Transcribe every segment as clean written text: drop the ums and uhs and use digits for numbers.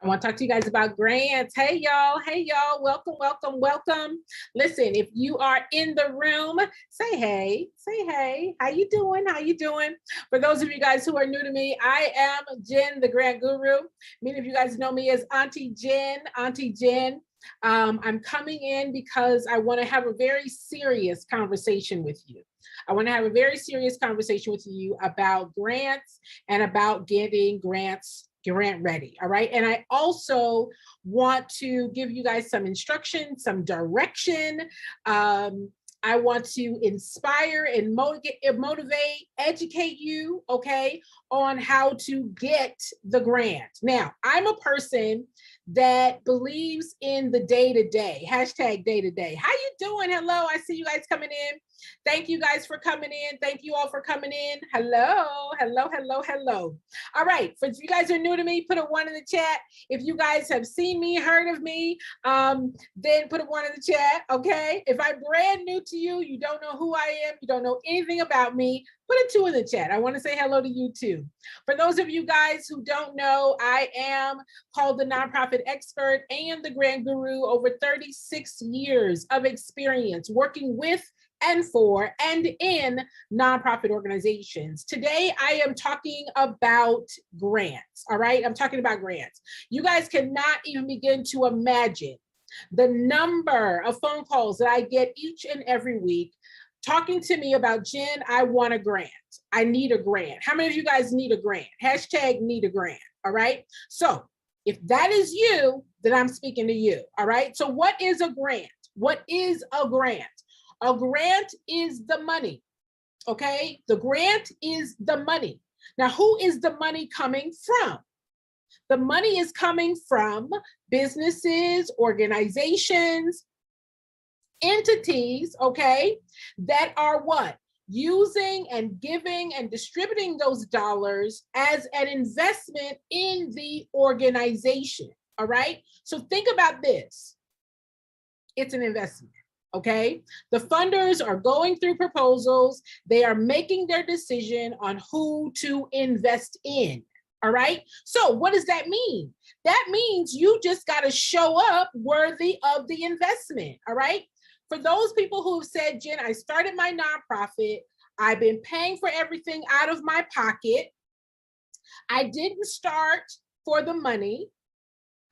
I want to talk to you guys about grants. Hey, y'all. Hey, y'all. Welcome, welcome, welcome. Listen, if you are in the room, say hey. Say hey. How you doing? How you doing? For those of you guys who are new to me, I am Jen, the Grant Guru. Many of you guys know me as Auntie Jen. Auntie Jen. I'm coming in because I want to have a very serious conversation with you. I want to have a very serious conversation with you about grants and about getting grants grant ready. All right. And I also want to give you guys some instruction, some direction. I want to inspire and motivate, educate you, okay, on how to get the grant. Now, I'm a person that believes in the day-to-day, hashtag day-to-day. How you doing? Hello, I see you guys coming in. Thank you guys for coming in. Thank you all for coming in. Hello, hello, hello, hello. All right, for you guys who are new to me, put a 1 in the chat. If you guys have seen me, heard of me, then put a 1 in the chat, okay? If I'm brand new to you, you don't know who I am, you don't know anything about me, put a 2 in the chat. I want to say hello to you too. For those of you guys who don't know, I am called the nonprofit expert and the grant guru, over 36 years of experience working with and for and in nonprofit organizations. Today, I am talking about grants, all right? I'm talking about grants. You guys cannot even begin to imagine the number of phone calls that I get each and every week talking to me about, Jen, I want a grant. I need a grant. How many of you guys need a grant? Hashtag need a grant, all right? So if that is you, then I'm speaking to you, all right? So what is a grant? What is a grant? A grant is the money, okay? The grant is the money. Now, who is the money coming from? The money is coming from businesses, organizations, entities, okay, that are what? Using and giving and distributing those dollars as an investment in the organization, all right? So think about this. It's an investment. Okay, the funders are going through proposals. They are making their decision on who to invest in. All right, so what does that mean? That means you just got to show up worthy of the investment. All right, for those people who have said, Jen, I started my nonprofit, I've been paying for everything out of my pocket. I didn't start for the money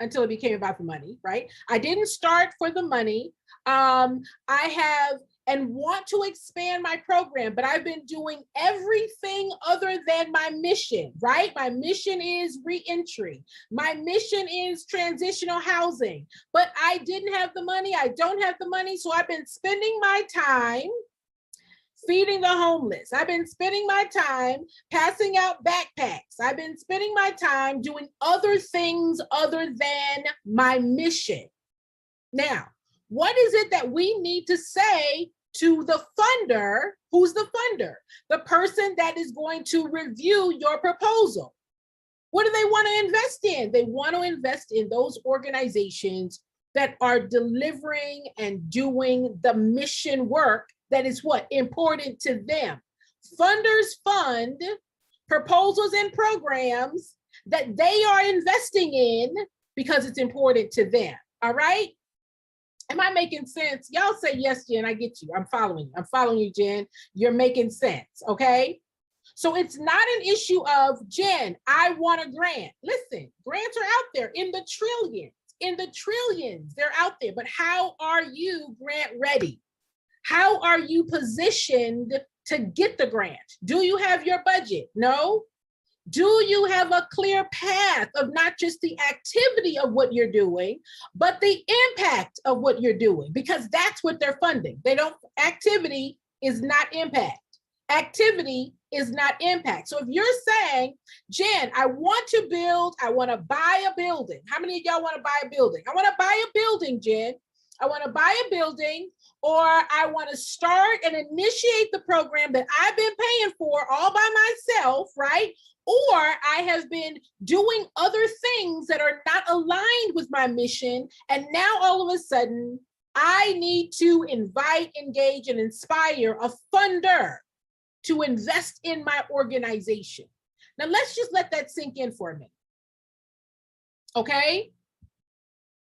until it became about the money, right? I didn't start for the money. I have and want to expand my program, but I've been doing everything other than my mission, right? My mission is reentry. My mission is transitional housing, but I didn't have the money. I don't have the money. So I've been spending my time feeding the homeless. I've been spending my time passing out backpacks. I've been spending my time doing other things other than my mission. Now, what is it that we need to say to the funder? Who's the funder? The person that is going to review your proposal. What do they want to invest in? They want to invest in those organizations that are delivering and doing the mission work that is what? Important to them. Funders fund proposals and programs that they are investing in because it's important to them. All right? Am I making sense? Y'all say yes, Jen, I get you. I'm following you. I'm following you, Jen. You're making sense, okay? So it's not an issue of, Jen, I want a grant. Listen, grants are out there in the trillions, they're out there. But how are you grant ready? How are you positioned to get the grant? Do you have your budget? No. Do you have a clear path of not just the activity of what you're doing, but the impact of what you're doing? Because that's what they're funding. Activity is not impact. Activity is not impact. So if you're saying, Jen, I want to buy a building. How many of y'all want to buy a building? I want to buy a building, Jen. I want to buy a building, or I want to start and initiate the program that I've been paying for all by myself, right? Or I have been doing other things that are not aligned with my mission. And now all of a sudden, I need to invite, engage, and inspire a funder to invest in my organization. Now, let's just let that sink in for a minute. Okay?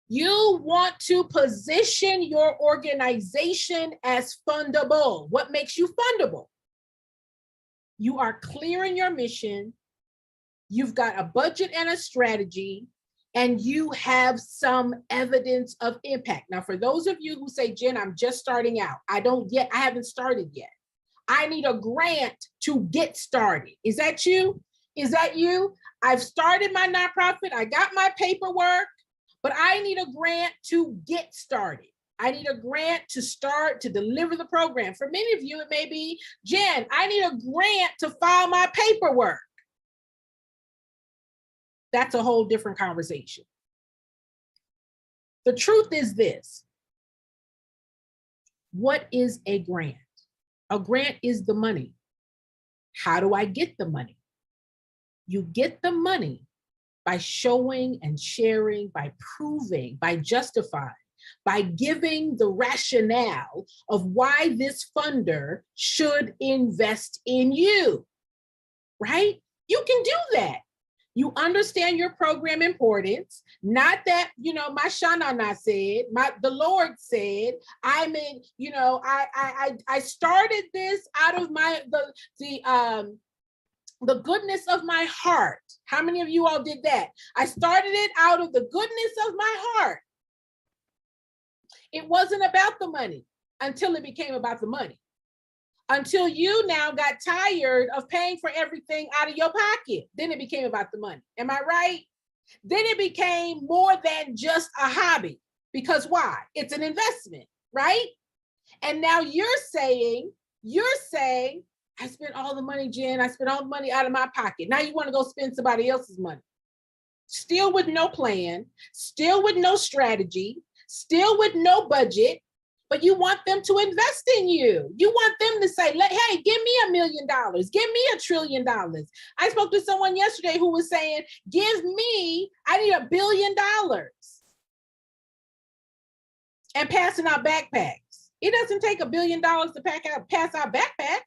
You want to position your organization as fundable. What makes you fundable? You are clear in your mission. You've got a budget and a strategy, and you have some evidence of impact. Now, for those of you who say, Jen, I'm just starting out. I haven't started yet. I need a grant to get started. Is that you? Is that you? I've started my nonprofit. I got my paperwork, but I need a grant to get started. I need a grant to start to deliver the program. For many of you, it may be, Jen, I need a grant to file my paperwork. That's a whole different conversation. The truth is this. What is a grant? A grant is the money. How do I get the money? You get the money by showing and sharing, by proving, by justifying, by giving the rationale of why this funder should invest in you, right? You can do that. You understand your program importance, not that, my Shanana said, the Lord said, I started this out of the goodness of my heart. How many of you all did that? I started it out of the goodness of my heart. It wasn't about the money until it became about the money. Until you now got tired of paying for everything out of your pocket. Then it became about the money. Am I right? Then it became more than just a hobby. Because why? It's an investment, right? And now you're saying, I spent all the money, Jen. I spent all the money out of my pocket. Now you want to go spend somebody else's money. Still with no plan, still with no strategy, still with no budget, but you want them to invest in you. You want them to say, hey, give me $1 million. Give me $1 trillion. I spoke to someone yesterday who was saying, I need $1 billion. And passing out backpacks. It doesn't take $1 billion to pass out backpacks.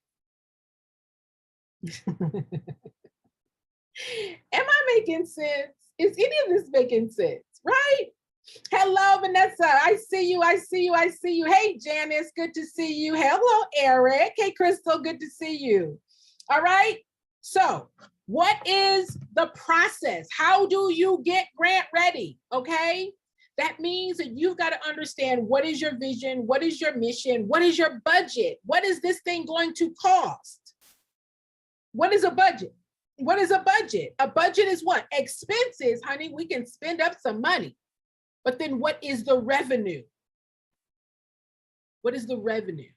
Am I making sense? Is any of this making sense? Right? Hello, Vanessa. I see you. Hey, Janice, good to see you. Hello, Eric. Hey, Crystal, good to see you. All right. So what is the process? How do you get grant ready? Okay. That means that you've got to understand what is your vision? What is your mission? What is your budget? What is this thing going to cost? What is a budget? What is a budget? A budget is what? Expenses, honey. We can spend up some money. But then what is the revenue? What is the revenue?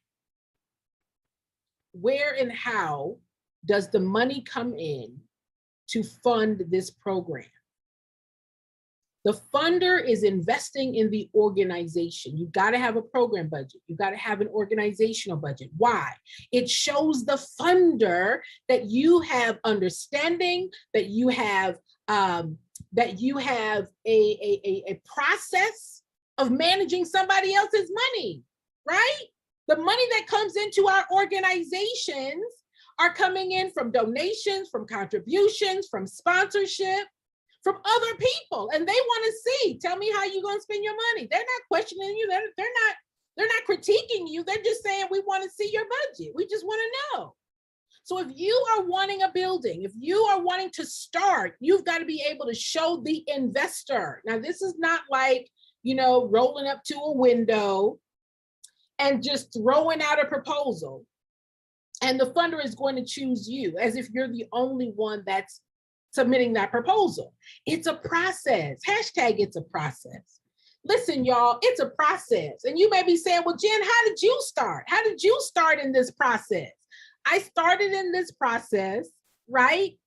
Where and how does the money come in to fund this program? The funder is investing in the organization. You got to have a program budget. You got to have an organizational budget. Why? It shows the funder that you have understanding, that you have a process of managing somebody else's money, right? The money that comes into our organizations are coming in from donations, from contributions, from sponsorship, from other people. And they want to see, tell me how you're going to spend your money. They're not questioning you. They're not critiquing you. They're just saying, we want to see your budget. We just want to know. So if you are wanting a building, if you are wanting to start, you've got to be able to show the investor. Now, this is not like, rolling up to a window and just throwing out a proposal. And the funder is going to choose you as if you're the only one that's submitting that proposal. It's a process. Hashtag it's a process. Listen, y'all, it's a process. And you may be saying, well, Jen, how did you start? How did you start in this process? I started in this process, right?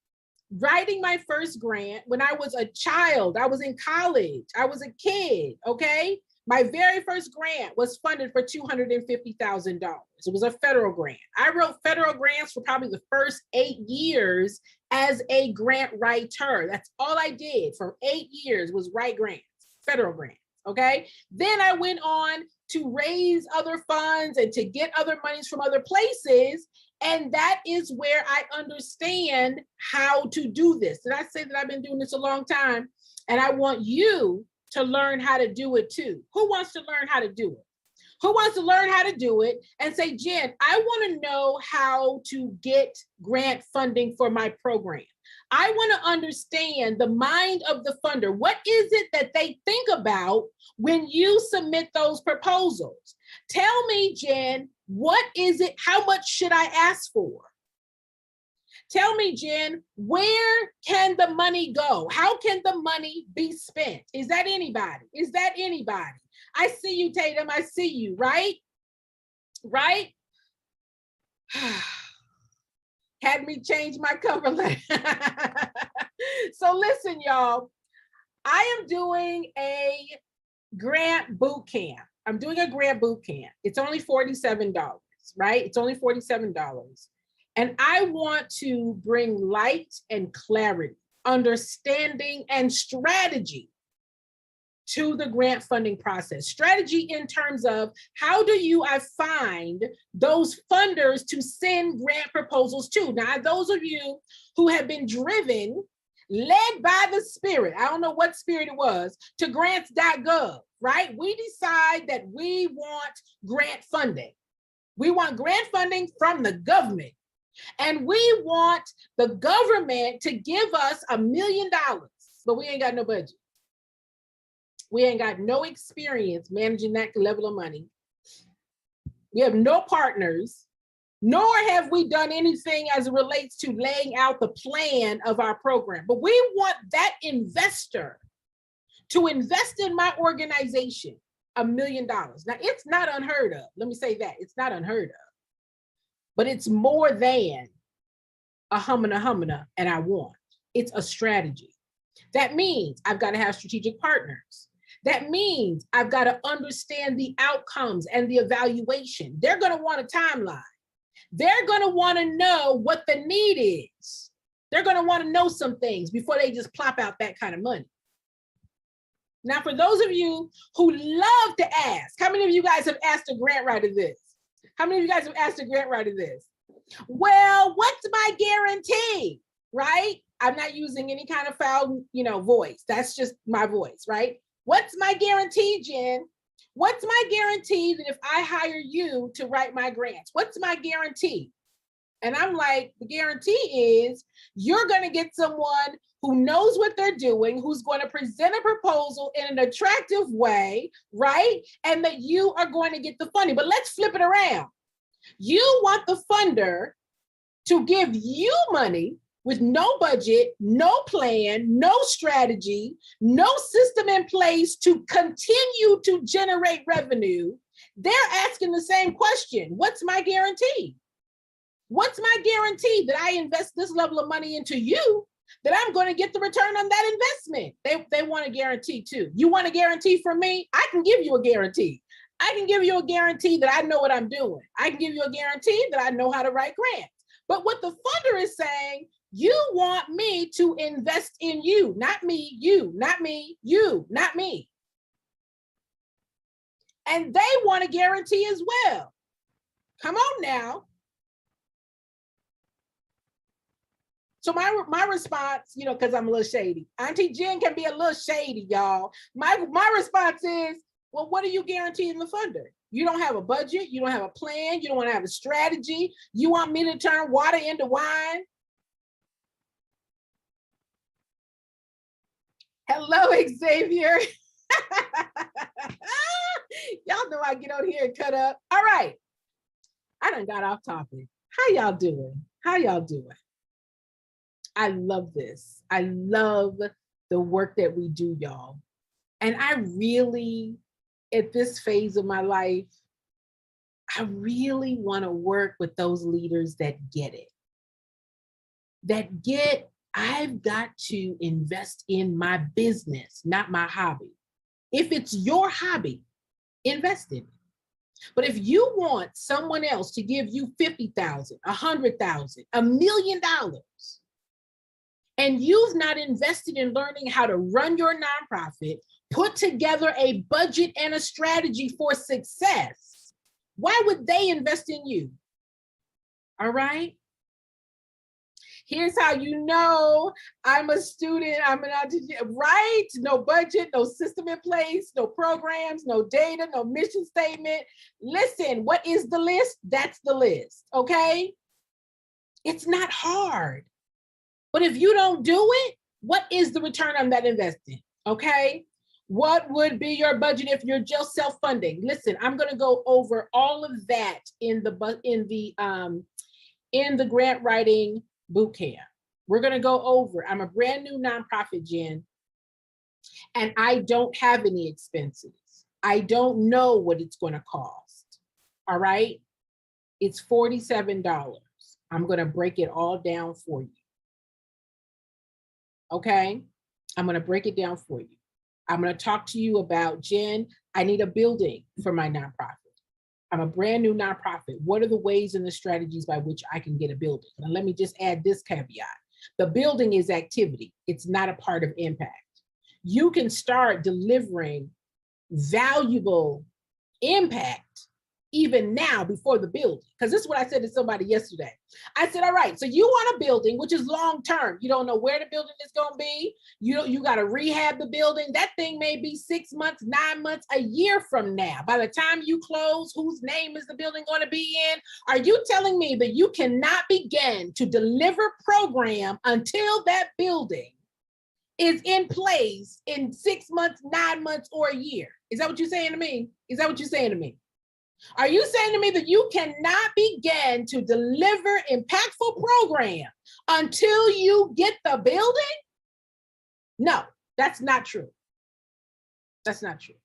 Writing my first grant when I was a child. I was in college. I was a kid, okay? My very first grant was funded for $250,000. It was a federal grant. I wrote federal grants for probably the first 8 years as a grant writer. That's all I did for 8 years was write grants, federal grants, okay? Then I went on to raise other funds and to get other monies from other places. And that is where I understand how to do this. Did I say that I've been doing this a long time? And I want you to learn how to do it too. Who wants to learn how to do it? Who wants to learn how to do it and say, Jen, I want to know how to get grant funding for my program. I want to understand the mind of the funder. What is it that they think about when you submit those proposals? Tell me, Jen, what is it? How much should I ask for? Tell me, Jen, where can the money go? How can the money be spent? Is that anybody? Is that anybody? I see you, Tatum. I see you, right? Right? Had me change my cover letter. So listen, y'all, I am doing a grant boot camp. I'm doing a grant boot camp. It's only $47, right? It's only $47. And I want to bring light and clarity, understanding, and strategy to the grant funding process. Strategy in terms of how do I find those funders to send grant proposals to? Now, those of you who have been driven, led by the Spirit, I don't know what spirit it was, to grants.gov, right? We decide that we want grant funding. We want grant funding from the government. And we want the government to give us $1 million, but we ain't got no budget. We ain't got no experience managing that level of money. We have no partners, nor have we done anything as it relates to laying out the plan of our program. But we want that investor to invest in my organization $1 million. Now, it's not unheard of. Let me say that. It's not unheard of. But it's more than a humana, and I want. It's a strategy. That means I've got to have strategic partners. That means I've got to understand the outcomes and the evaluation. They're going to want a timeline. They're going to want to know what the need is. They're going to want to know some things before they just plop out that kind of money. Now, for those of you who love to ask, how many of you guys have asked a grant writer this? How many of you guys have asked a grant writer this? Well, what's my guarantee, right? I'm not using any kind of foul, voice. That's just my voice, right? What's my guarantee, Jen? What's my guarantee that if I hire you to write my grants? What's my guarantee? And I'm like, the guarantee is you're going to get someone who knows what they're doing, who's going to present a proposal in an attractive way, right? And that you are going to get the funding. But let's flip it around. You want the funder to give you money with no budget, no plan, no strategy, no system in place to continue to generate revenue. They're asking the same question. What's my guarantee? What's my guarantee that I invest this level of money into you, that I'm going to get the return on that investment? They want a guarantee too. You want a guarantee from me? I can give you a guarantee. I can give you a guarantee that I know what I'm doing. I can give you a guarantee that I know how to write grants. But what the funder is saying, you want me to invest in you, not me, you, not me, you, not me. And they want a guarantee as well. Come on now. So my response, because I'm a little shady. Auntie Jen can be a little shady, y'all. My response is, well, what are you guaranteeing the funder? You don't have a budget. You don't have a plan. You don't want to have a strategy. You want me to turn water into wine? Hello, Xavier. Y'all know I get on here and cut up. All right. I done got off topic. How y'all doing? How y'all doing? I love this. I love the work that we do, y'all. And I really, at this phase of my life, I really want to work with those leaders that get it. That get, I've got to invest in my business, not my hobby. If it's your hobby, invest in it. But if you want someone else to give you $50,000, $100,000, $1 million, and you've not invested in learning how to run your nonprofit, put together a budget and a strategy for success, why would they invest in you? All right. Here's how you know I'm a student, I'm an right? No budget, no system in place, no programs, no data, no mission statement. Listen, what is the list? That's the list, okay? It's not hard. But if you don't do it, what is the return on that investment, okay? What would be your budget if you're just self-funding? Listen, I'm gonna go over all of that in the grant writing bootcamp. We're going to go over, I'm a brand new nonprofit, Jen, and I don't have any expenses. I don't know what it's going to cost. All right. It's $47. I'm going to break it all down for you. Okay. I'm going to break it down for you. I'm going to talk to you about, Jen, I need a building for my nonprofit. I'm a brand new nonprofit. What are the ways and the strategies by which I can get a building? And let me just add this caveat. The building is activity. It's not a part of impact. You can start delivering valuable impact even now before the building. Because this is what I said to somebody yesterday. I said, all right, so you want a building, which is long-term. You don't know where the building is going to be. You got to rehab the building. That thing may be 6 months, 9 months, a year from now. By the time you close, whose name is the building going to be in? Are you telling me that you cannot begin to deliver program until that building is in place in 6 months, 9 months, or a year? Is that what you're saying to me? Is that what you're saying to me? Are you saying to me that you cannot begin to deliver impactful program until you get the building? No, that's not true. That's not true.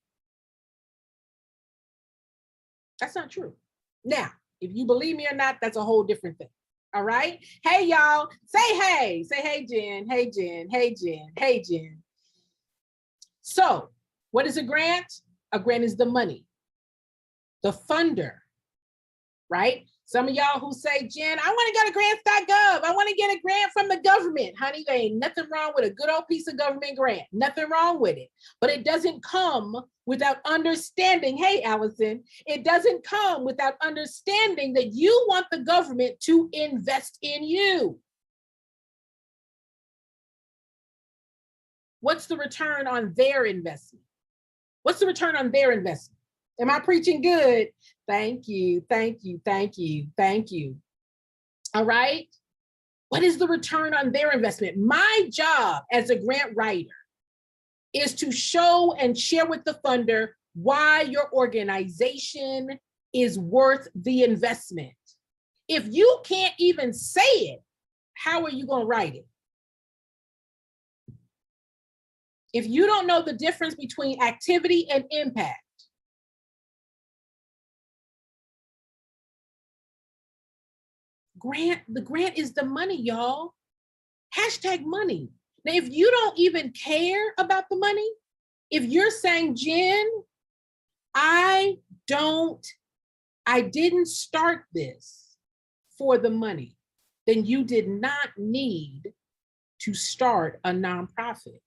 That's not true. Now, if you believe me or not, that's a whole different thing. All right. Hey, y'all. Say hey. Say hey, Jen. Hey, Jen. Hey, Jen. Hey, Jen. So, what is a grant? A grant is the money. The funder, right? Some of y'all who say, Jen, I want to go to grants.gov. I want to get a grant from the government. Honey, there ain't nothing wrong with a good old piece of government grant. Nothing wrong with it. But it doesn't come without understanding. Hey, Allison, it doesn't come without understanding that you want the government to invest in you. What's the return on their investment? What's the return on their investment? Am I preaching good? Thank you, thank you, thank you, thank you. All right. What is the return on their investment? My job as a grant writer is to show and share with the funder why your organization is worth the investment. If you can't even say it, how are you going to write it? If you don't know the difference between activity and impact, the grant is the money, y'all. Hashtag money. Now, if you don't even care about the money, if you're saying, Jen, I didn't start this for the money, then you did not need to start a nonprofit.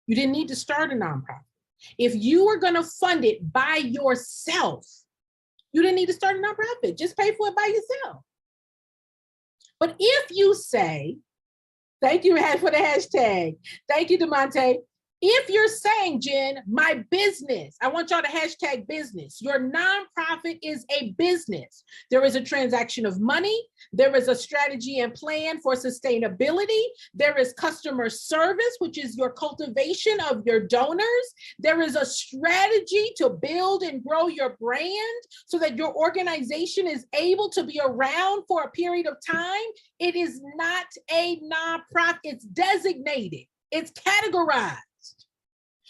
You didn't need to start a nonprofit. If you were going to fund it by yourself, you didn't need to start a nonprofit. Just pay for it by yourself. But if you say, thank you for the hashtag. Thank you, DeMonte. If you're saying, Jen, my business, I want y'all to hashtag business. Your nonprofit is a business. There is a transaction of money. There is a strategy and plan for sustainability. There is customer service, which is your cultivation of your donors. There is a strategy to build and grow your brand so that your organization is able to be around for a period of time. It is not a nonprofit. It's designated. It's categorized.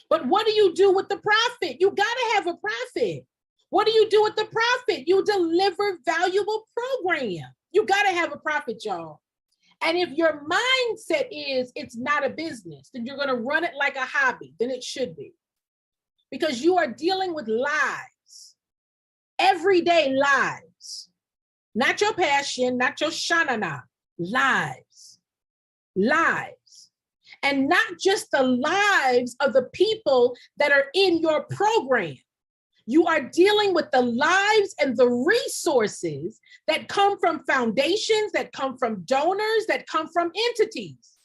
But what do you do with the profit? You got to have a profit. What do you do with the profit? You deliver valuable program. You got to have a profit, y'all. And if your mindset is it's not a business, then you're going to run it like a hobby. Then it should be. Because you are dealing with lives, everyday lives, not your passion, not your shanana, lives. and not just the lives of the people that are in your program. You are dealing with the lives and the resources that come from foundations, that come from donors, that come from entities.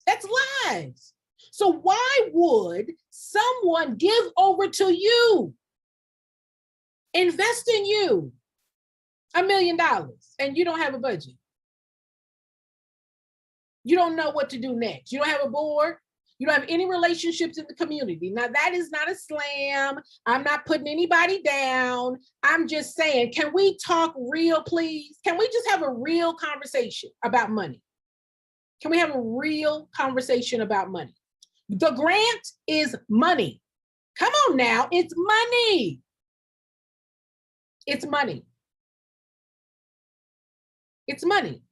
That's lives. So why would someone give over to you, invest in you $1 million, and you don't have a budget? You don't know what to do next. You don't have a board. You don't have any relationships in the community. Now, that is not a slam. I'm not putting anybody down. I'm just saying, can we talk real, please? Can we just have a real conversation about money? Can we have a real conversation about money? The grant is money. Come on now, it's money. It's money. It's money.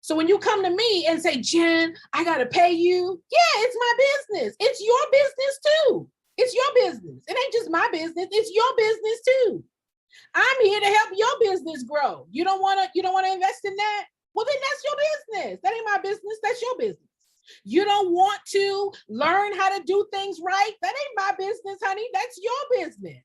So when you come to me and say, Jen, I got to pay you. Yeah, it's my business. It's your business too. It's your business. It ain't just my business. It's your business too. I'm here to help your business grow. You don't want to invest in that? Well, then that's your business. That ain't my business. That's your business. You don't want to learn how to do things right? That ain't my business, honey. That's your business.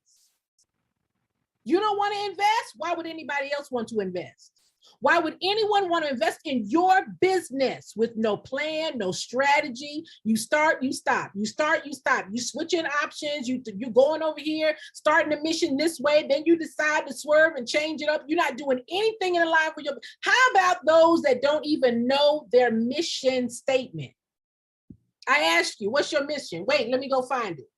You don't want to invest? Why would anybody else want to invest? Why would anyone want to invest in your business with no plan, no strategy? You start, you stop. You start, you stop. You switching options. You going over here, starting a mission this way. Then you decide to swerve and change it up. You're not doing anything in line with your. How about those that don't even know their mission statement? I asked you, what's your mission? Wait, let me go find it.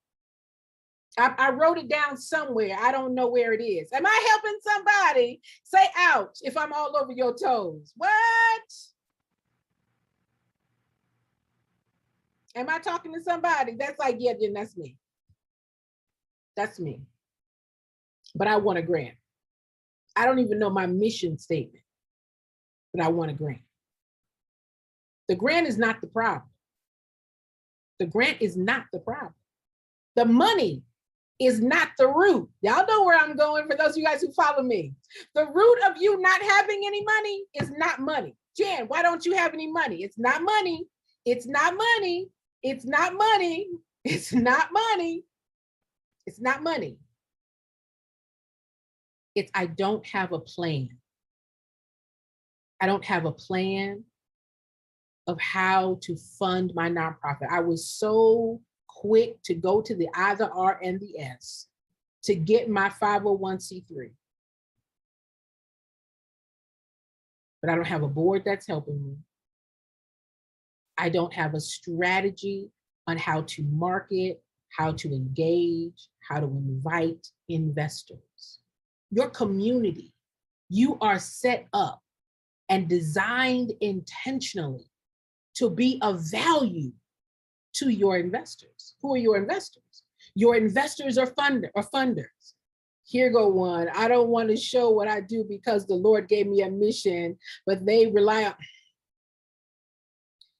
I wrote it down somewhere. I don't know where it is. Am I helping somebody? Say ouch if I'm all over your toes. What? Am I talking to somebody? That's like, yeah, then that's me. That's me. But I want a grant. I don't even know my mission statement, but I want a grant. The grant is not the problem. The grant is not the problem. The money is not the root. Y'all know where I'm going for those of you guys who follow me. The root of you not having any money is not money. Jen, why don't you have any money? It's not money. It's not money. It's not money. It's not money. It's not money. It's I don't have a plan. I don't have a plan of how to fund my nonprofit. I was so quick to go to the I, the R, and the S to get my 501c3. But I don't have a board that's helping me. I don't have a strategy on how to market, how to engage, how to invite investors. Your community, you are set up and designed intentionally to be of value to your investors. Who are your investors? Your investors are funders. Here go one. I don't want to show what I do because the Lord gave me a mission, but they rely on.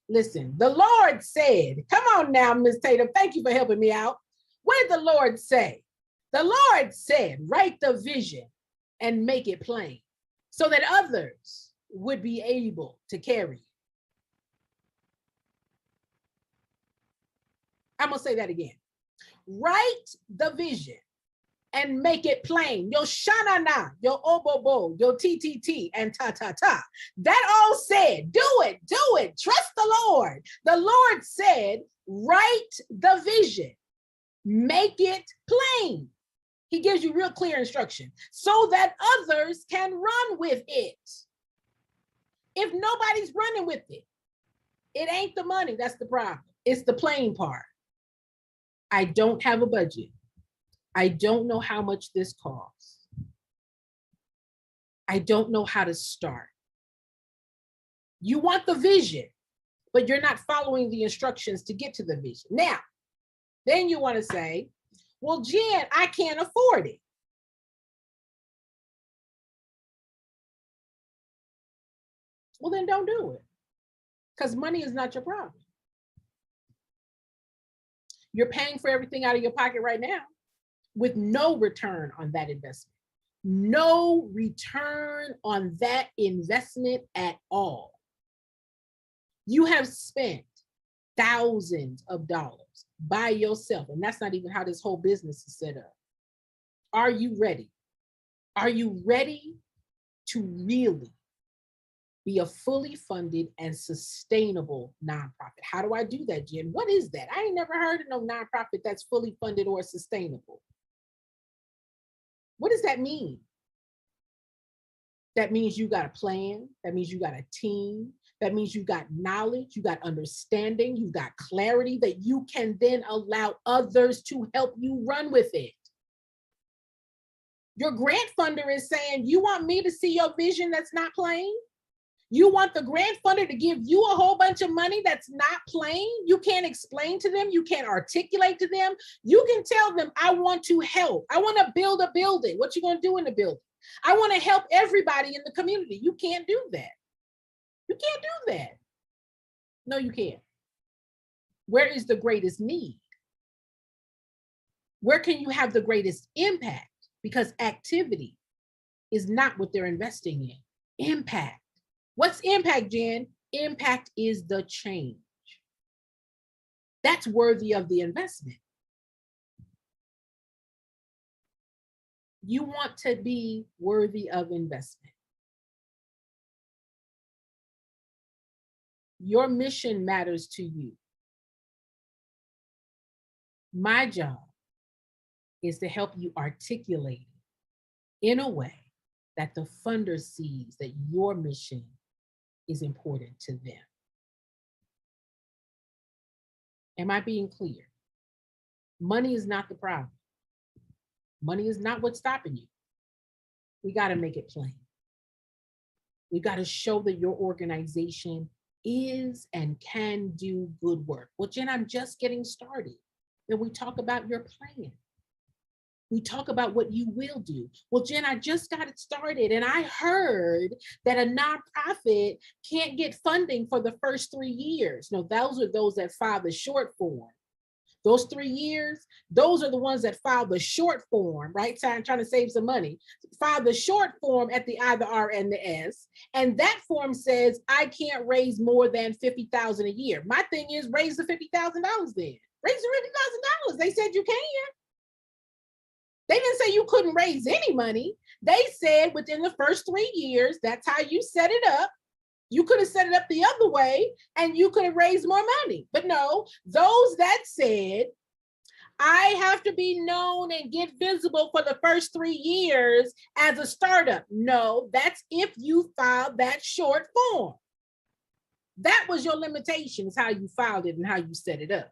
Listen, the Lord said, come on now, Ms. Tatum, thank you for helping me out. What did the Lord say? The Lord said, write the vision and make it plain so that others would be able to carry it. I'm gonna say that again. Write the vision and make it plain. Yo shanana, yo obobo, yo TTT, and ta. That all said, do it, trust the Lord. The Lord said, write the vision, make it plain. He gives you real clear instruction so that others can run with it. If nobody's running with it, it ain't the money, that's the problem. It's the plain part. I don't have a budget. I don't know how much this costs. I don't know how to start. You want the vision, but you're not following the instructions to get to the vision. Now, then you want to say, well, Jen, I can't afford it. Well, then don't do it, because money is not your problem. You're paying for everything out of your pocket right now with no return on that investment. No return on that investment at all. You have spent thousands of dollars by yourself. And that's not even how this whole business is set up. Are you ready? Are you ready to really be a fully funded and sustainable nonprofit? How do I do that, Jen? What is that? I ain't never heard of no nonprofit that's fully funded or sustainable. What does that mean? That means you got a plan. That means you got a team. That means you got knowledge, you got understanding, you got clarity that you can then allow others to help you run with it. Your grant funder is saying, you want me to see your vision that's not plain? You want the grant funder to give you a whole bunch of money that's not plain? You can't explain to them. You can't articulate to them. You can tell them, I want to help. I want to build a building. What you going to do in the building? I want to help everybody in the community. You can't do that. You can't do that. No, you can't. Where is the greatest need? Where can you have the greatest impact? Because activity is not what they're investing in. Impact. What's impact, Jen? Impact is the change. That's worthy of the investment. You want to be worthy of investment. Your mission matters to you. My job is to help you articulate it in a way that the funder sees that your mission is important to them. Am I being clear? Money is not the problem. Money is not what's stopping you. We got to make it plain. We got to show that your organization is and can do good work. Well, Jen, I'm just getting started. Then we talk about your plan. We talk about what you will do. Well, Jen, I just got it started and I heard that a nonprofit can't get funding for the first 3 years. No, those are those that file the short form. Those 3 years, those are the ones that file the short form, right? So I'm trying to save some money. File the short form at the I, the R, and the S. And that form says, I can't raise more than $50,000 a year. My thing is raise the $50,000 then. Raise the $50,000. They said you can. They didn't say you couldn't raise any money. They said within the first 3 years, that's how you set it up. You could have set it up the other way and you could have raised more money. But no, those that said, I have to be known and get visible for the first 3 years as a startup. No, that's if you filed that short form. That was your limitation, is how you filed it and how you set it up.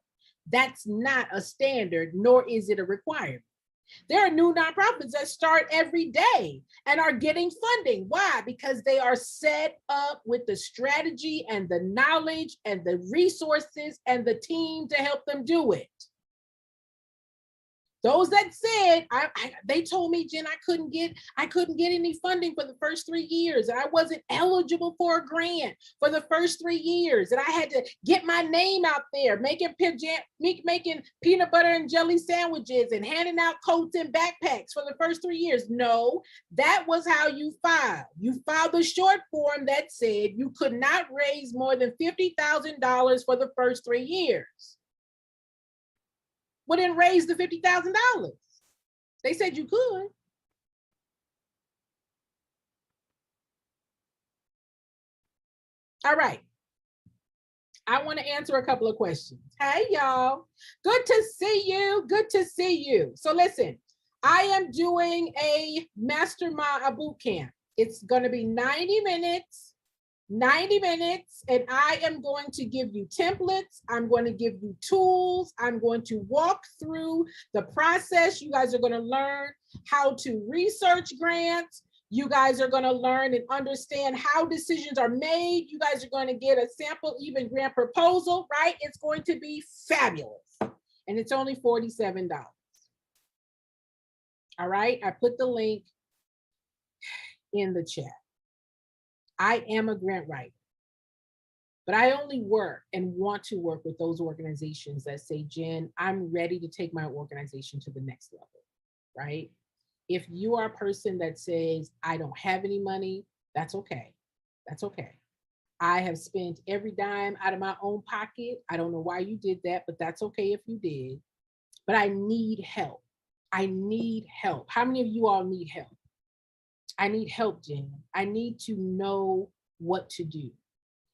That's not a standard, nor is it a requirement. There are new nonprofits that start every day and are getting funding. Why? Because they are set up with the strategy and the knowledge and the resources and the team to help them do it. Those that said, they told me, Jen, I couldn't get any funding for the first 3 years. And I wasn't eligible for a grant for the first 3 years. And I had to get my name out there, making peanut butter and jelly sandwiches and handing out coats and backpacks for the first 3 years. No, that was how you filed. You filed a short form that said you could not raise more than $50,000 for the first 3 years. Well, then raise the $50,000. They said you could. All right. I want to answer a couple of questions. Hey, y'all. Good to see you. Good to see you. So listen, I am doing a mastermind, a boot camp. It's going to be 90 minutes. 90 minutes, and I am going to give you templates. I'm going to give you tools. I'm going to walk through the process. You guys are going to learn how to research grants. You guys are going to learn and understand how decisions are made. You guys are going to get a sample even grant proposal, right? It's going to be fabulous. And it's only $47. All right, I put the link in the chat. I am a grant writer, but I only work and want to work with those organizations that say, Jen, I'm ready to take my organization to the next level, right? If you are a person that says, I don't have any money, that's okay. That's okay. I have spent every dime out of my own pocket. I don't know why you did that, but that's okay if you did. But I need help. I need help. How many of you all need help? I need help, Jen. I need to know what to do.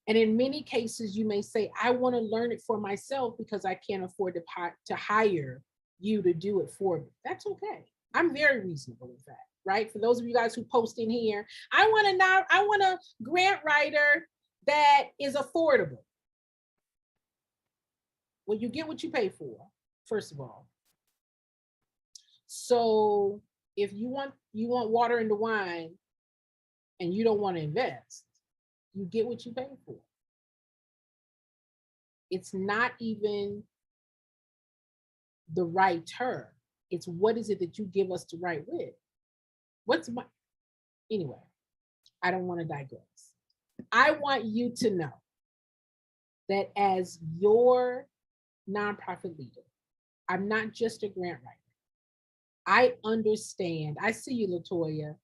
And in many cases, you may say, I want to learn it for myself because I can't afford to hire you to do it for me. That's okay. I'm very reasonable with that, right? For those of you guys who post in here, I want a grant writer that is affordable. Well, you get what you pay for, first of all. So if you want water in the wine and you don't want to invest, you get what you pay for. It's not even the right term. It's what is it that you give us to write with? Anyway, I don't want to digress. I want you to know that as your nonprofit leader, I'm not just a grant writer. I understand. I see you, LaToya.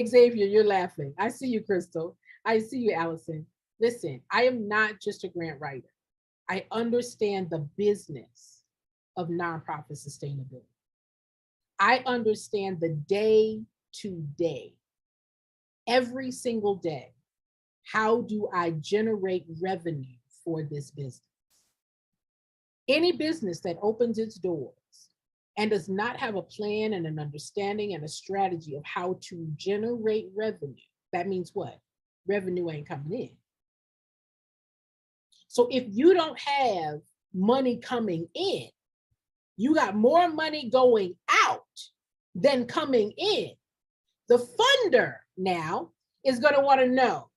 Xavier, you're laughing. I see you, Crystal. I see you, Allison. Listen, I am not just a grant writer. I understand the business of nonprofit sustainability. I understand the day to day, every single day. How do I generate revenue for this business? Any business that opens its doors and does not have a plan and an understanding and a strategy of how to generate revenue, that means what? Revenue ain't coming in. So if you don't have money coming in, you got more money going out than coming in. The funder now is going to want to know,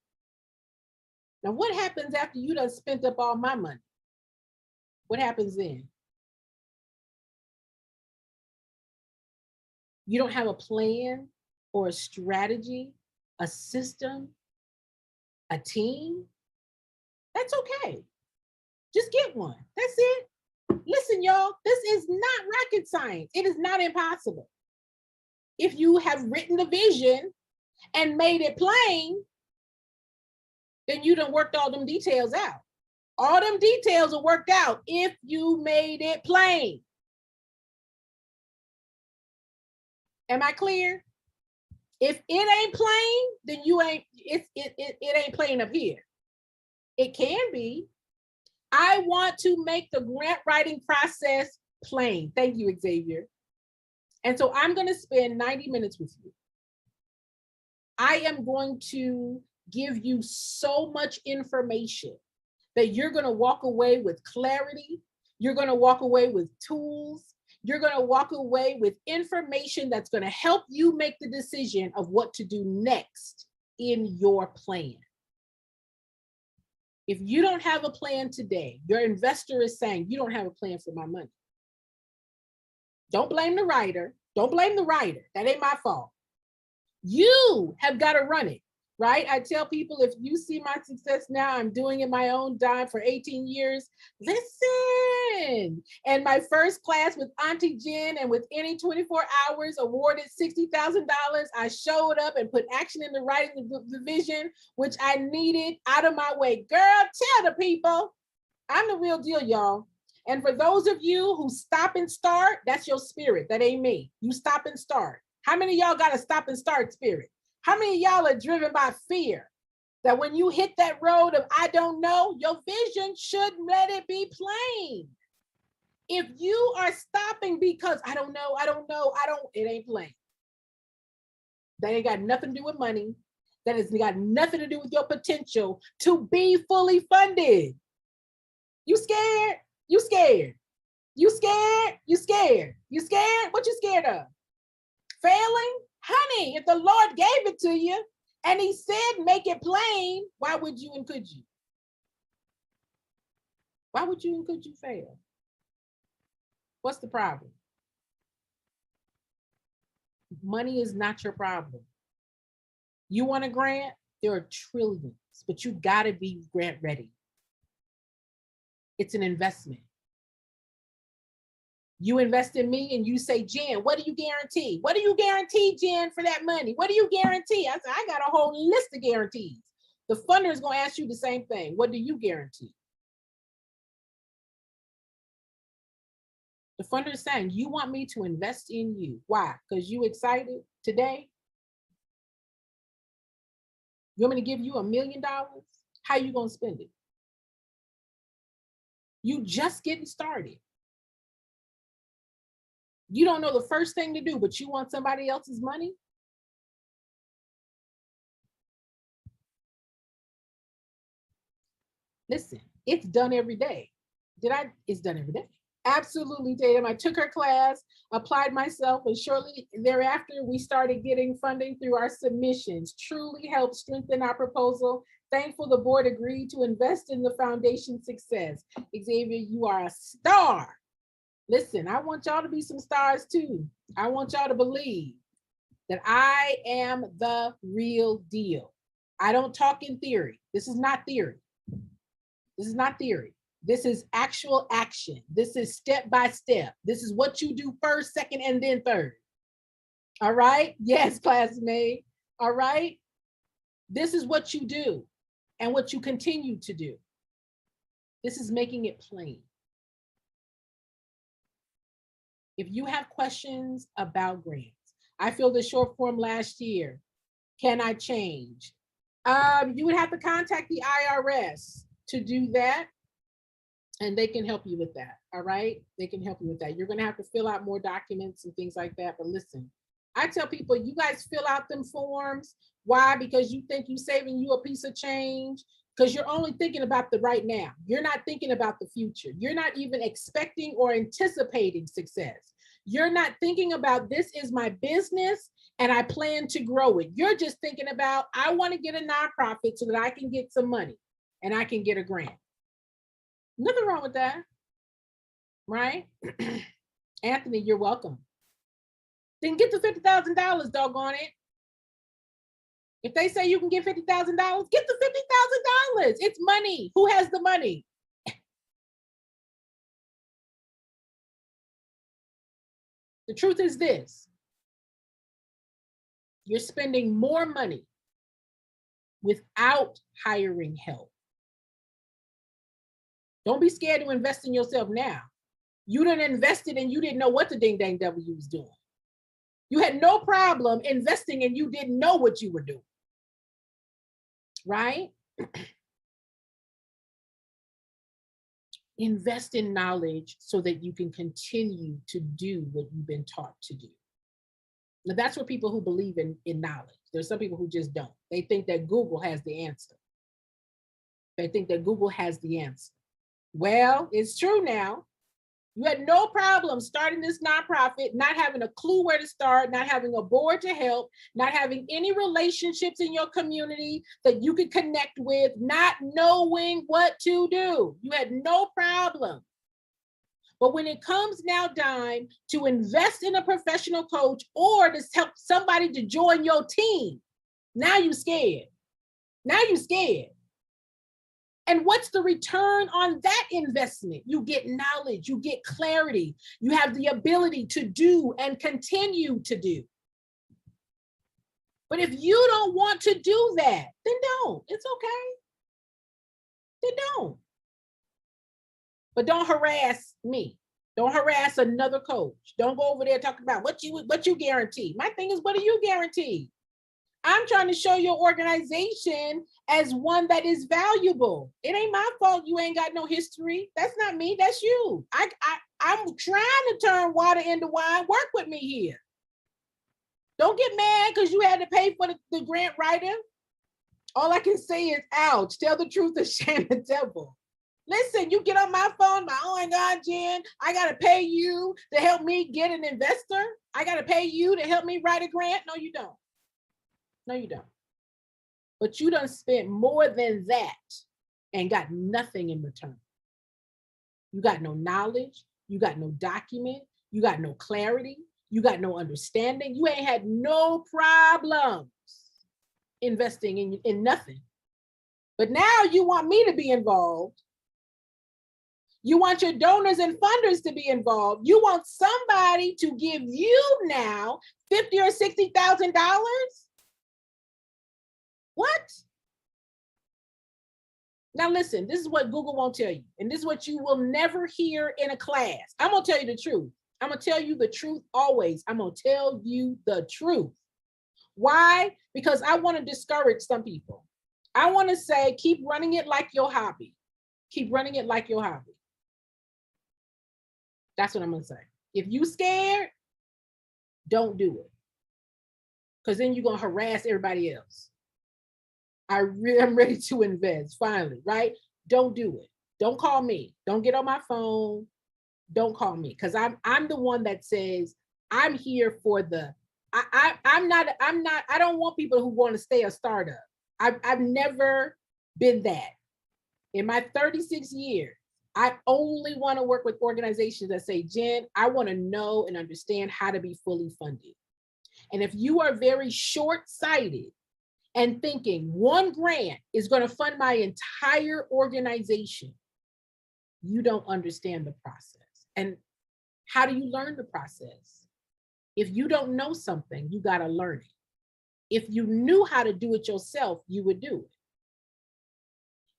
now what happens after you done spent up all my money? What happens then? You don't have a plan or a strategy, a system, a team? That's okay. Just get one. That's it. Listen, y'all, this is not rocket science. It is not impossible. If you have written the vision and made it plain, then you done worked all them details out. All them details are worked out if you made it plain. Am I clear? If it ain't plain, then it ain't plain up here. It can be. I want to make the grant writing process plain. Thank you, Xavier. And so I'm going to spend 90 minutes with you. I am going to give you so much information that you're going to walk away with clarity. You're going to walk away with tools. You're going to walk away with information that's going to help you make the decision of what to do next in your plan. If you don't have a plan today, your investor is saying, you don't have a plan for my money. Don't blame the writer. Don't blame the writer. That ain't my fault. You have got to run it, right? I tell people, if you see my success now, I'm doing it my own dime for 18 years. Listen. And my first class with Auntie Jen and with any 24 hours awarded $60,000. I showed up and put action into writing the vision, which I needed out of my way. Girl, tell the people, I'm the real deal, y'all. And for those of you who stop and start, that's your spirit. That ain't me. You stop and start. How many of y'all got a stop and start spirit? How many of y'all are driven by fear? That when you hit that road of I don't know, your vision should let it be plain. If you are stopping because I don't know, it ain't plain. That ain't got nothing to do with money. That has got nothing to do with your potential to be fully funded. You scared? You scared? You scared? You scared? You scared? What you scared of? Failing? Honey, if the Lord gave it to you and he said, make it plain, why would you and could you? Why would you and could you fail? What's the problem? Money is not your problem. You want a grant? There are trillions, but you gotta be grant ready. It's an investment. You invest in me and you say, Jen, what do you guarantee? What do you guarantee, Jen, for that money? What do you guarantee? I said, I got a whole list of guarantees. The funder is going to ask you the same thing. What do you guarantee? The funder is saying, you want me to invest in you. Why? Because you excited today? You want me to give you $1 million? How you going to spend it? You just getting started. You don't know the first thing to do, but you want somebody else's money? Listen, it's done every day. It's done every day. Absolutely, Tatum. I took her class, applied myself, and shortly thereafter, we started getting funding through our submissions. Truly helped strengthen our proposal. Thankful the board agreed to invest in the foundation's success. Xavier, you are a star. Listen, I want y'all to be some stars too. I want y'all to believe that I am the real deal. I don't talk in theory. This is not theory. This is not theory. This is actual action. This is step by step. This is what you do first, second, and then third. All right? Yes, classmate. All right? This is what you do and what you continue to do. This is making it plain. If you have questions about grants, I filled the short form last year. Can I change? You would have to contact the IRS to do that, and they can help you with that. All right, they can help you with that. You're going to have to fill out more documents and things like that. But listen, I tell people, you guys fill out them forms. Why? Because you think you're saving you a piece of change, because you're only thinking about the right now. You're not thinking about the future. You're not even expecting or anticipating success. You're not thinking about, this is my business and I plan to grow it. You're just thinking about, I want to get a nonprofit so that I can get some money and I can get a grant. Nothing wrong with that, right? Anthony, you're welcome. Then get the $50,000, doggone it. If they say you can get $50,000, get the $50,000. It's money. Who has the money? The truth is this: you're spending more money without hiring help. Don't be scared to invest in yourself now. You done invested and you didn't know what the ding dang devil you was doing. You had no problem investing and you didn't know what you were doing. Right? Invest in knowledge so that you can continue to do what you've been taught to do. Now, that's for people who believe in knowledge. There's some people who just don't. They think that Google has the answer. They think that Google has the answer. Well, it's true now. You had no problem starting this nonprofit, not having a clue where to start, not having a board to help, not having any relationships in your community that you could connect with, not knowing what to do. You had no problem. But when it comes now time to invest in a professional coach or to help somebody to join your team, now you're scared. Now you're scared. And what's the return on that investment? You get knowledge, you get clarity, you have the ability to do and continue to do. But if you don't want to do that, then don't. It's okay. Then don't. But don't harass me. Don't harass another coach. Don't go over there talking about what you guarantee. My thing is, what do you guarantee? I'm trying to show your organization as one that is valuable. It ain't my fault you ain't got no history. That's not me, that's you. I'm trying to turn water into wine. Work with me here. Don't get mad because you had to pay for the grant writer. All I can say is, ouch, tell the truth or shame the devil. Listen, you get on my phone, oh my God, Jen, I got to pay you to help me get an investor. I got to pay you to help me write a grant. No, you don't. No, you don't. But you done spent more than that and got nothing in return. You got no knowledge. You got no document. You got no clarity. You got no understanding. You ain't had no problems investing in nothing. But now you want me to be involved. You want your donors and funders to be involved. You want somebody to give you now $50,000 or $60,000? What? Now listen, this is what Google won't tell you. And this is what you will never hear in a class. I'm gonna tell you the truth. I'm gonna tell you the truth always. I'm gonna tell you the truth. Why? Because I want to discourage some people. I want to say, keep running it like your hobby. Keep running it like your hobby. That's what I'm gonna say. If you scared, don't do it. Because then you're gonna harass everybody else. I'm ready to invest finally, right? Don't do it. Don't call me. Don't get on my phone. Don't call me, because I'm the one that says I'm here for the. I don't want people who want to stay a startup. I've never been that. In my 36 years, I only want to work with organizations that say, Jen, I want to know and understand how to be fully funded. And if you are very short-sighted and thinking one grant is going to fund my entire organization, you don't understand the process. And how do you learn the process? If you don't know something, you got to learn it. If you knew how to do it yourself, you would do it.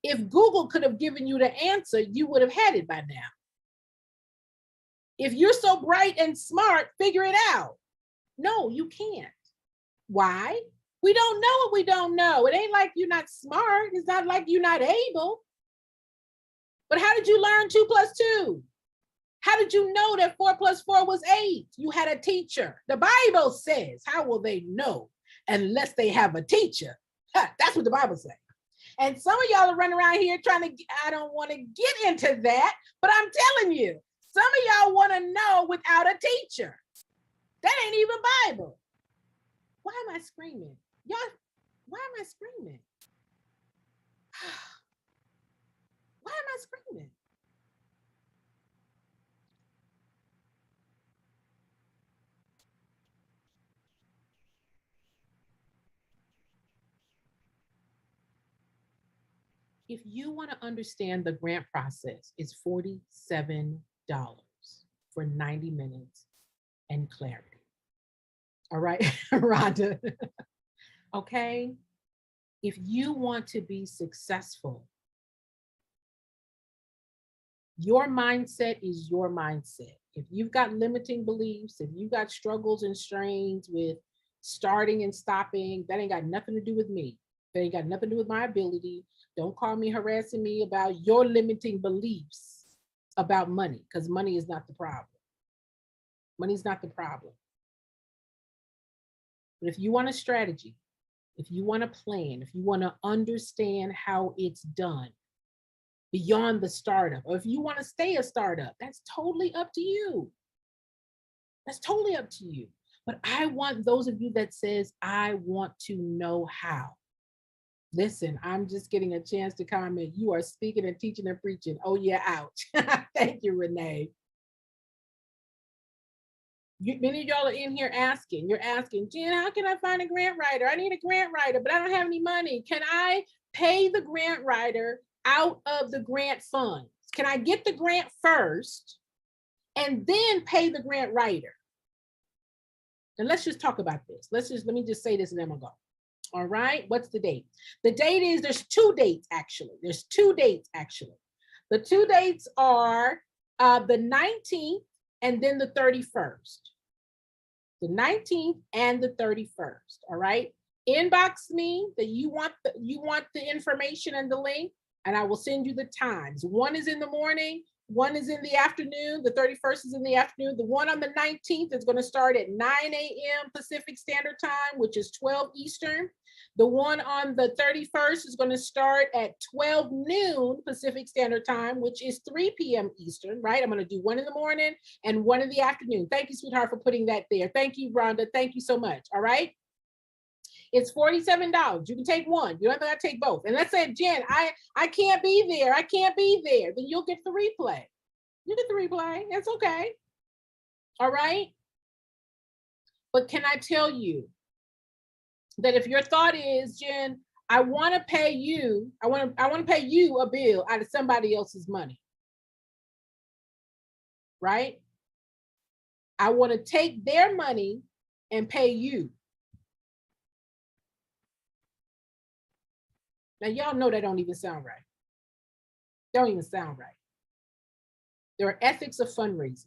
If Google could have given you the answer, you would have had it by now. If you're so bright and smart, figure it out. No, you can't. Why? We don't know what we don't know. It ain't like you're not smart. It's not like you're not able. But how did you learn 2 + 2? How did you know that 4 + 4 was 8? You had a teacher. The Bible says, how will they know unless they have a teacher? That's what the Bible says. And some of y'all are running around here trying to, I don't want to get into that, but I'm telling you, some of y'all want to know without a teacher. That ain't even Bible. Why am I screaming? Y'all, why am I screaming? Why am I screaming? If you want to understand the grant process, it's $47 for 90 minutes and clarity. All right, Rhonda. Okay. If you want to be successful, your mindset is your mindset. If you've got limiting beliefs, if you've got struggles and strains with starting and stopping, that ain't got nothing to do with me. That ain't got nothing to do with my ability. Don't call me harassing me about your limiting beliefs about money, because money is not the problem. Money's not the problem. But if you want a strategy, if you want a plan, if you want to understand how it's done beyond the startup, or if you want to stay a startup, that's totally up to you. That's totally up to you. But I want those of you that says, I want to know how. Listen, I'm just getting a chance to comment. You are speaking and teaching and preaching. Oh yeah, ouch. Thank you, Renee. Many of y'all are in here asking, you're asking, Jen, how can I find a grant writer? I need a grant writer, but I don't have any money. Can I pay the grant writer out of the grant funds? Can I get the grant first and then pay the grant writer? And let's just talk about this. Let me just say this and then we'll go. All right, what's the date? The date is, there's 2 dates actually. There's 2 dates actually. The 2 dates are the 19th and then the 31st. The 19th and the 31st, all right? Inbox me that you want the information and the link, and I will send you the times. One is in the morning, one is in the afternoon. The 31st is in the afternoon. The one on the 19th is going to start at 9 a.m. Pacific Standard Time, which is 12 Eastern. The one on the 31st is going to start at 12 noon Pacific Standard Time, which is 3 p.m. Eastern, right? I'm going to do one in the morning and one in the afternoon. Thank you, sweetheart, for putting that there. Thank you, Rhonda. Thank you so much. All right. It's $47. You can take one. You don't have to take both. And let's say, Jen, I can't be there. I can't be there. Then you'll get the replay. You get the replay. That's okay. All right. But can I tell you that if your thought is, Jen, I want to pay you, I want to pay you a bill out of somebody else's money, right? I want to take their money and pay you. Now, y'all know that don't even sound right. Don't even sound right. There are ethics of fundraising,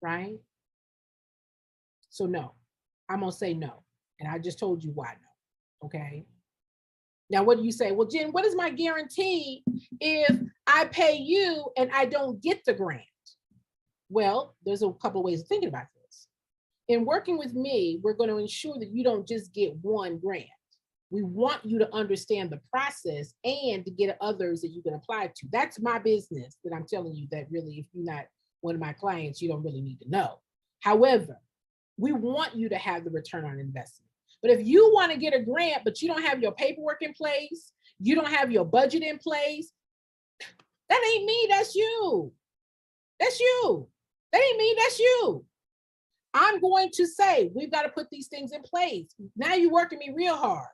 right? So no, I'm gonna say no. And I just told you why no. Okay. Now, what do you say? Well, Jen, what is my guarantee if I pay you and I don't get the grant? Well, there's a couple of ways of thinking about this. In working with me, we're going to ensure that you don't just get one grant. We want you to understand the process and to get others that you can apply to. That's my business that I'm telling you that really, if you're not one of my clients, you don't really need to know. However, we want you to have the return on investment. But if you want to get a grant, but you don't have your paperwork in place, you don't have your budget in place, that ain't me, that's you. That's you. That ain't me, that's you. I'm going to say, we've got to put these things in place. Now you're working me real hard.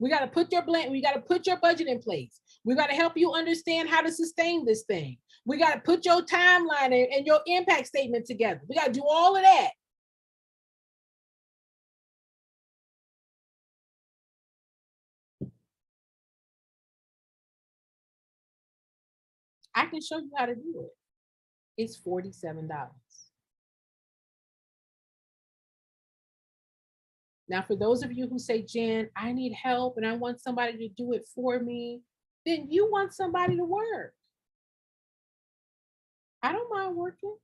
We got to put your budget in place. We got to help you understand how to sustain this thing. We got to put your timeline and your impact statement together. We got to do all of that. I can show you how to do it. It's $47. Now, for those of you who say, Jen, I need help and I want somebody to do it for me, then you want somebody to work. I don't mind working.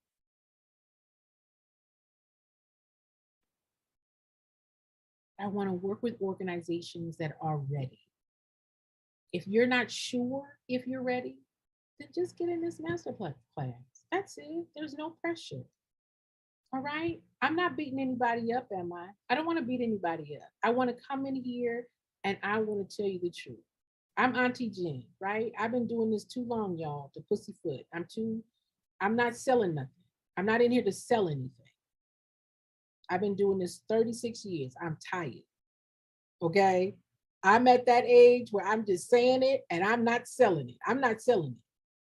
I want to work with organizations that are ready. If you're not sure if you're ready, then just get in this master class. That's it. There's no pressure. All right. I'm not beating anybody up, am I? I don't want to beat anybody up. I want to come in here and I want to tell you the truth. I'm Auntie Jen, right? I've been doing this too long, y'all, to pussyfoot. I'm not selling nothing. I'm not in here to sell anything. I've been doing this 36 years. I'm tired. Okay. I'm at that age where I'm just saying it and I'm not selling it. I'm not selling it.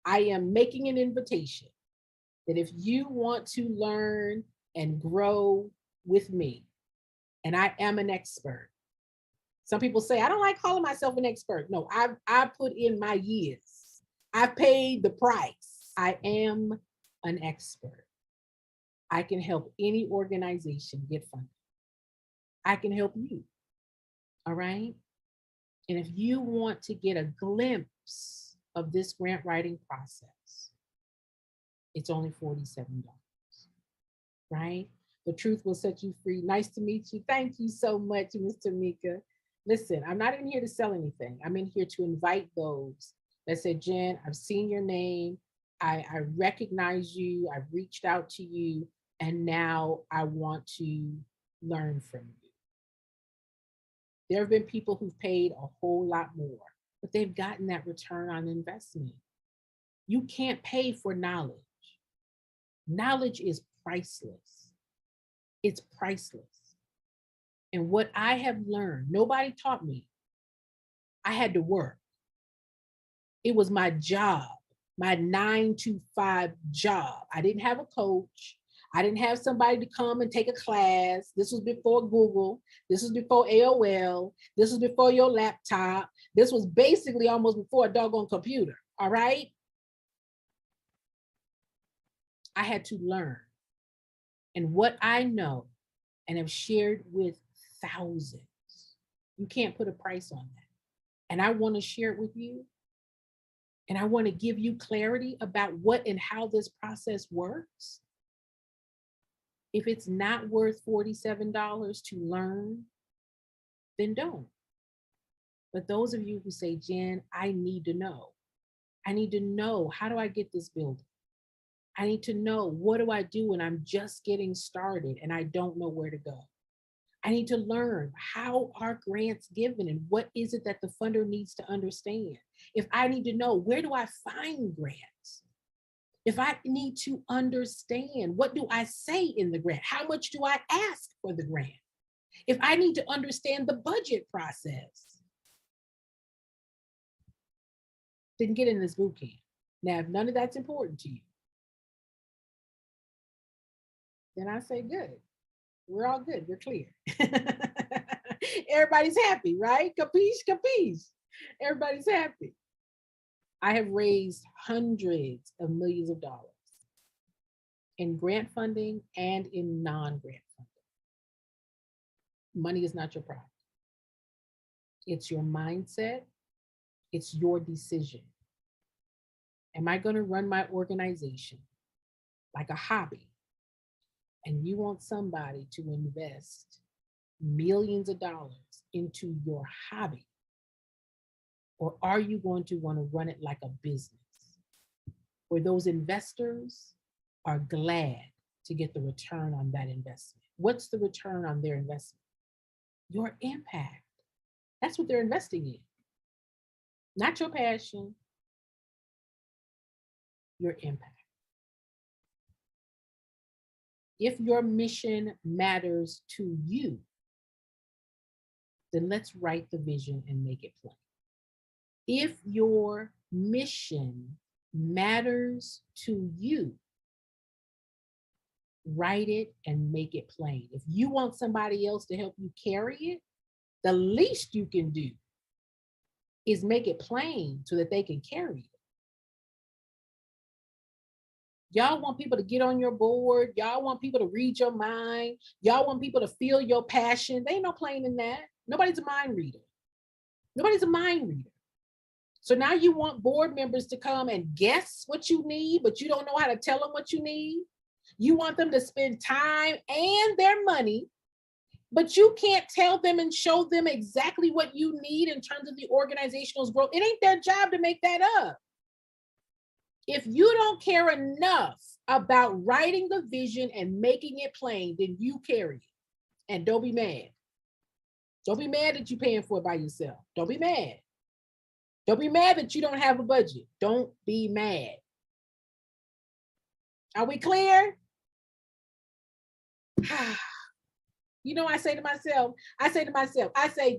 I am making an invitation that if you want to learn and grow with me, and I am an expert. Some people say, I don't like calling myself an expert. No, I put in my years. I paid the price. I am an expert. I can help any organization get funded. I can help you. All right. And if you want to get a glimpse of this grant writing process, it's only $47, right? The truth will set you free. Nice to meet you. Thank you so much, Mr. Mika. Listen, I'm not in here to sell anything. I'm in here to invite those that said, Jen, I've seen your name. I recognize you. I've reached out to you. And now I want to learn from you. There have been people who've paid a whole lot more, but they've gotten that return on investment. You can't pay for knowledge. Knowledge is priceless. It's priceless. And what I have learned, nobody taught me. I had to work. It was my job, my 9 to 5 job. I didn't have a coach. I didn't have somebody to come and take a class. This was before Google. This was before AOL. This was before your laptop. This was basically almost before a doggone computer. All right. I had to learn. And what I know and have shared with thousands, you can't put a price on that. And I want to share it with you. And I want to give you clarity about what and how this process works. If it's not worth $47 to learn, then don't. But those of you who say, Jen, I need to know. I need to know, how do I get this building? I need to know, what do I do when I'm just getting started and I don't know where to go? I need to learn, how are grants given and what is it that the funder needs to understand? If I need to know, where do I find grants? If I need to understand, what do I say in the grant? How much do I ask for the grant? If I need to understand the budget process, then get in this boot camp. Now, if none of that's important to you, then I say good. We're all good. We're clear. Everybody's happy, right? Capiche, capiche. Everybody's happy. I have raised hundreds of millions of dollars in grant funding and in non-grant funding. Money is not your problem. It's your mindset. It's your decision. Am I going to run my organization like a hobby? And you want somebody to invest millions of dollars into your hobby? Or are you going to want to run it like a business where those investors are glad to get the return on that investment? What's the return on their investment? Your impact. That's what they're investing in. Not your passion, your impact. If your mission matters to you, then let's write the vision and make it plain. If your mission matters to you, write it and make it plain. If you want somebody else to help you carry it, the least you can do is make it plain so that they can carry it. Y'all want people to get on your board. Y'all want people to read your mind. Y'all want people to feel your passion. There ain't no plain in that. Nobody's a mind reader. Nobody's a mind reader. So now you want board members to come and guess what you need, but you don't know how to tell them what you need. You want them to spend time and their money, but you can't tell them and show them exactly what you need in terms of the organizational growth. It ain't their job to make that up. If you don't care enough about writing the vision and making it plain, then you carry it. And don't be mad. Don't be mad that you're paying for it by yourself. Don't be mad. Don't be mad that you don't have a budget. Don't be mad. Are we clear? You know, I say to myself,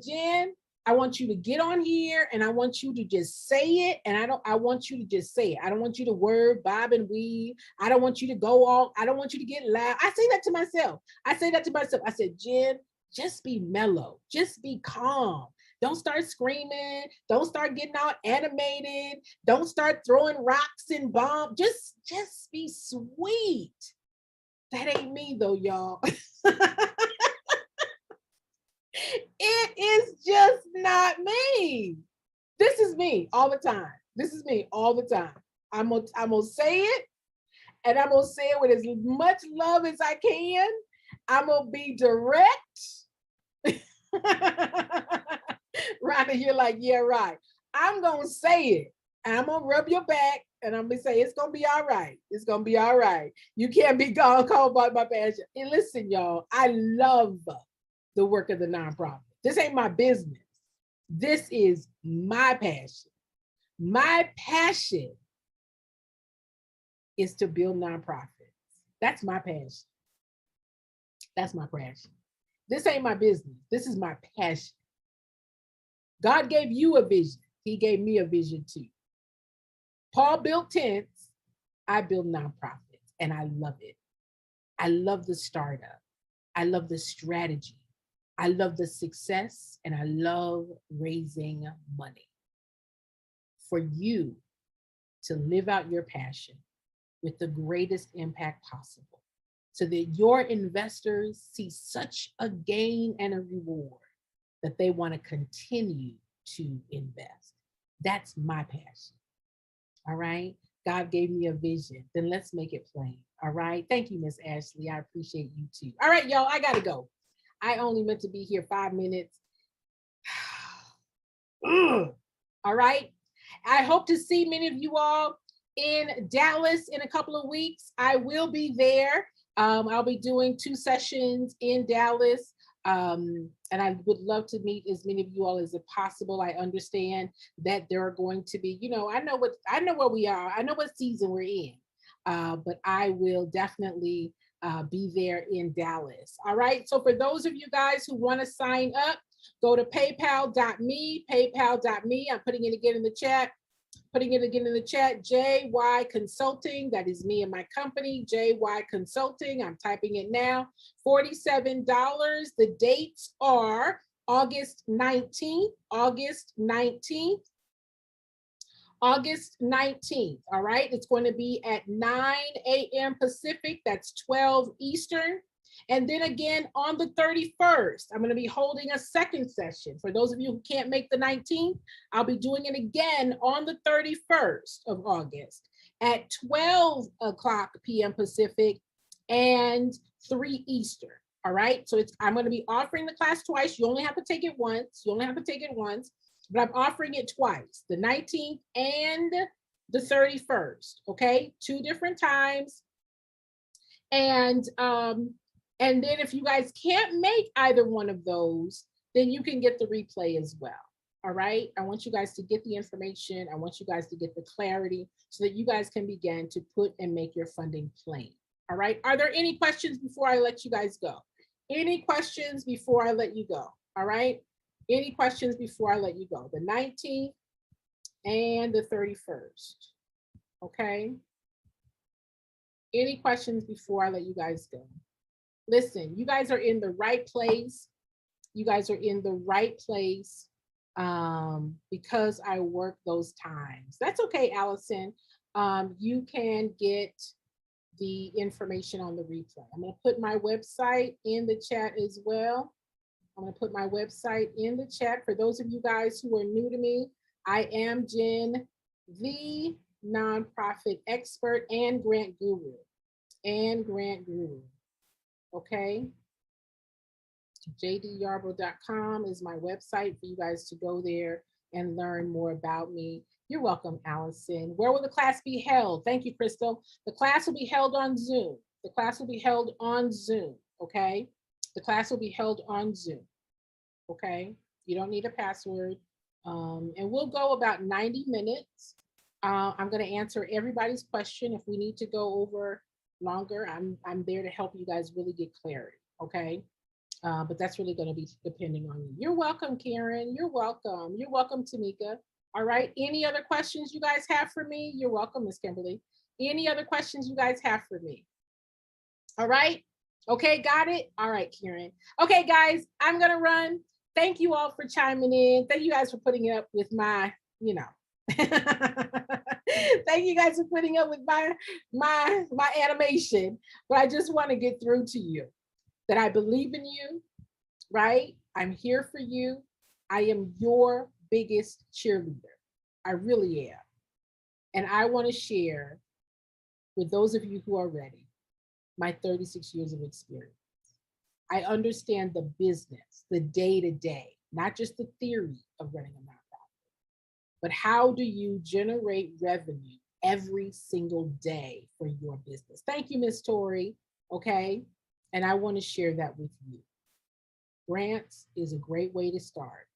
Jen, I want you to get on here and I want you to just say it. And I want you to just say it. I don't want you to word, bob and weave. I don't want you to go all, I don't want you to get loud. I say that to myself. I said, Jen, just be mellow. Just be calm. Don't start screaming. Don't start getting all animated. Don't start throwing rocks and bombs. Just be sweet. That ain't me though, y'all. It is just not me. This is me all the time. This is me all the time. I'm gonna say it, and I'm gonna say it with as much love as I can. I'm gonna be direct. Right here, like, yeah, right. I'm gonna say it, and I'm gonna rub your back, and I'm gonna say it's gonna be all right. It's gonna be all right. You can't be called by my passion. And listen, y'all, I love the work of the nonprofit. This ain't my business. This is my passion. My passion is to build nonprofits. That's my passion. That's my passion. This ain't my business. This is my passion. God gave you a vision. He gave me a vision too. Paul built tents. I build nonprofits, and I love it. I love the startup. I love the strategy. I love the success, and I love raising money for you to live out your passion with the greatest impact possible so that your investors see such a gain and a reward that they want to continue to invest. That's my passion. All right. God gave me a vision. Then let's make it plain. All right. Thank you, Miss Ashley. I appreciate you too. All right, y'all, I got to go. I only meant to be here 5 minutes. All right. I hope to see many of you all in Dallas in a couple of weeks. I will be there. I'll be doing 2 sessions in Dallas. And I would love to meet as many of you all as possible. I understand that there are going to be, I know where we are. I know what season we're in. But I will definitely be there in Dallas. All right. So for those of you guys who want to sign up, go to paypal.me, paypal.me. I'm putting it again in the chat. JY Consulting. That is me and my company, JY Consulting. I'm typing it now. $47. The dates are August 19th, August 19th, all right? It's going to be at 9 a.m. Pacific, that's 12 Eastern. And then again on the 31st, I'm going to be holding a second session. For those of you who can't make the 19th, I'll be doing it again on the 31st of August at 12 o'clock p.m. Pacific and 3 Eastern. All right, so I'm going to be offering the class twice. You only have to take it once. You only have to take it once, but I'm offering it twice, the 19th and the 31st. Okay, 2 different times. And then if you guys can't make either one of those, then you can get the replay as well. All right, I want you guys to get the information. I want you guys to get the clarity so that you guys can begin to put and make your funding plain. All right, are there any questions before I let you guys go? Any questions before I let you go? All right, any questions before I let you go? The 19th and the 31st. Okay, any questions before I let you guys go? Listen, you guys are in the right place. You guys are in the right place because I work those times. That's okay, Allison. You can get the information on the replay. I'm going to put my website in the chat as well. I'm going to put my website in the chat. For those of you guys who are new to me, I am Jen, the nonprofit expert and grant guru. Okay. jenniferyarbrough.com is my website for you guys to go there and learn more about me. You're welcome, Allison. Where will the class be held? Thank you, Crystal. The class will be held on Zoom. The class will be held on Zoom, okay? The class will be held on Zoom, okay? You don't need a password. And we'll go about 90 minutes. I'm gonna answer everybody's question. If we need to go over longer, I'm there to help you guys really get clarity, okay? But that's really gonna be depending on you. You're welcome, Karen. You're welcome. You're welcome, Tamika. All right, any other questions you guys have for me? You're welcome, Miss Kimberly. Any other questions you guys have for me? All right, okay, got it? All right, Karen. Okay, guys, I'm gonna run. Thank you all for chiming in. Thank you guys for putting up with my, you know. Thank you guys for putting up with my animation. But I just want to get through to you that I believe in you, right? I'm here for you. I am your biggest cheerleader. I really am. And I want to share with those of you who are ready, my 36 years of experience. I understand the business, the day-to-day, not just the theory of running a nonprofit, but how do you generate revenue every single day for your business? Thank you, Miss Tori, okay? And I want to share that with you. Grants is a great way to start,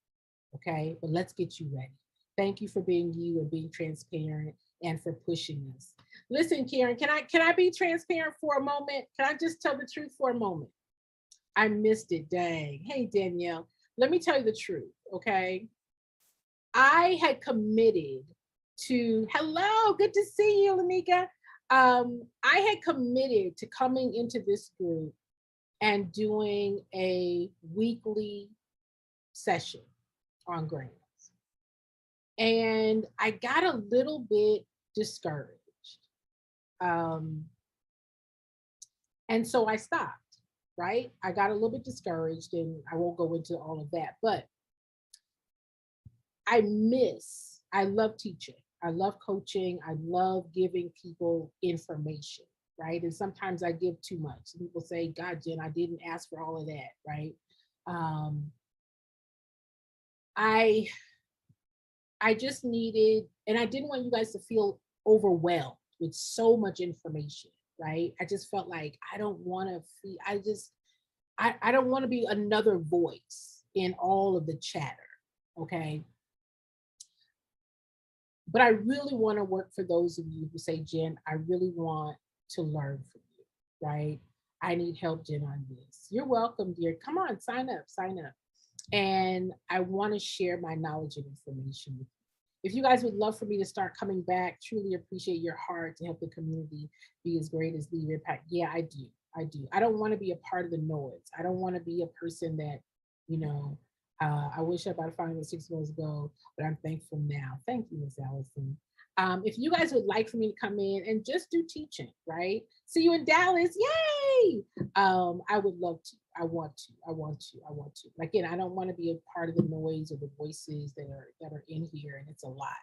okay? But let's get you ready. Thank you for being you and being transparent and for pushing us. Listen, Karen, can I be transparent for a moment? Can I just tell the truth for a moment? I missed it, dang. Hey, Danielle, let me tell you the truth, okay? I had committed to, hello, good to see you, Lanika. I had committed to coming into this group and doing a weekly session on grants. And I got a little bit discouraged. And so I stopped, right? I got a little bit discouraged, and I won't go into all of that, but I love teaching. I love coaching. I love giving people information, right? And sometimes I give too much. People say, God, Jen, I didn't ask for all of that, right? I just needed, and I didn't want you guys to feel overwhelmed with so much information, right? I just felt like I don't want to feel, I don't want to be another voice in all of the chatter, okay? But I really want to work for those of you who say, Jen, I really want to learn from you, right? I need help, Jen, on this. You're welcome, dear. Come on, sign up, sign up. And I want to share my knowledge and information with you. If you guys would love for me to start coming back, truly appreciate your heart to help the community be as great as Leave Impact. Yeah, I do. I do. I don't want to be a part of the noise. I don't want to be a person that, you know, I wish I about found it 6 months ago, but I'm thankful now. Thank you, Miss Allison. If you guys would like for me to come in and just do teaching, right? See you in Dallas. Yay! I would love to. I want to. I want to. I want to. Again, I don't want to be a part of the noise or the voices that are in here, and it's a lot.